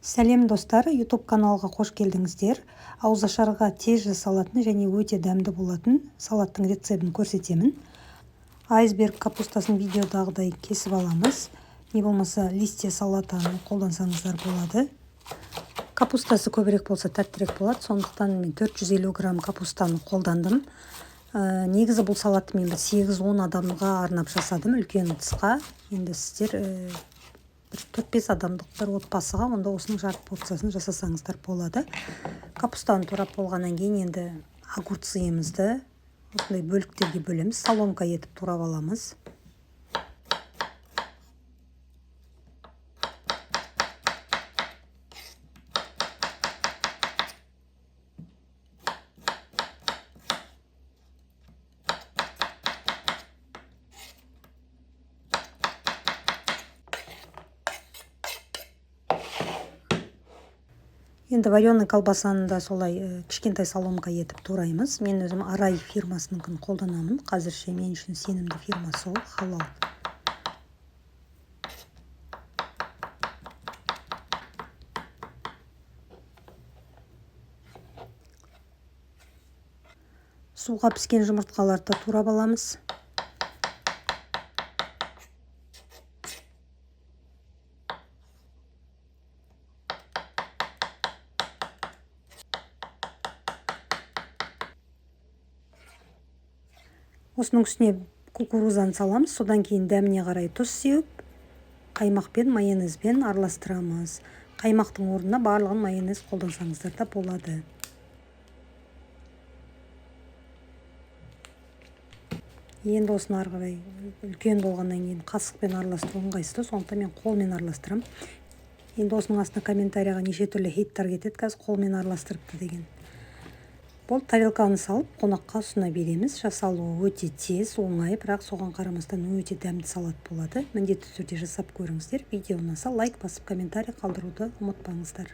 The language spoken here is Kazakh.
Сәлем достар, YouTube каналға қош келдіңіздер. Ауызашарға тез жасалатын және өте дәмді болатын салаттың рецептін көрсетемін. Айсберг капустасын видеодағыдай кесіп аламыз. Не болмаса листья салатаны қолдансаңыздар болады. Капустасы көбірек болса тәттірек болады. Сондықтан мен 450 грамм капустаны қолдандым. Негізі бұл салатты мен 8-10 адамға арнап жасадым, үлкен тысқа. Енді сіздер 4-5 адамдық бір отбасыға онда осының жарты порциясын жасасаңыздар болады. Капустаны турап болғаннан кейін енді огурцыйымызды осындай бөліктерге бөлеміз. Соломка етіп турап аламыз. Енді вареный колбасаны да солай кішкентай соломка етіп тураймыз. Мен өзім Арай фирмасының қолданамын. Қазірше мен үшін сенімді фирма сол, халал. Суға піскен жұмыртқаларды турап аламыз. Осының үстіне кукурузаны саламыз. Содан кейін дәміне қарай тұз сеуіп, қаймақпен, майонезбен араластырамыз. Қаймақтың орнына барлығын майонез қолдансаңыздар да болады. Енді осыны ары қарай үлкен болғаннан кейін қасықпен араластыру ыңғайсыз, сондықтан мен қолмен араластырамын. Енді осының астына комментарияға неше түрлі хейттар кетеді, қазір қолмен араластырыпты деген. Бұл тарелканы салып, қонаққа ұсына береміз. Жасалуы өте тез, оңай, бірақ соған қарамастан өте дәмді салат болады. Міндетті түрде жасап көріңіздер. Видео ұнаса лайк басып комментарий қалдыруды ұмытпаңыздар.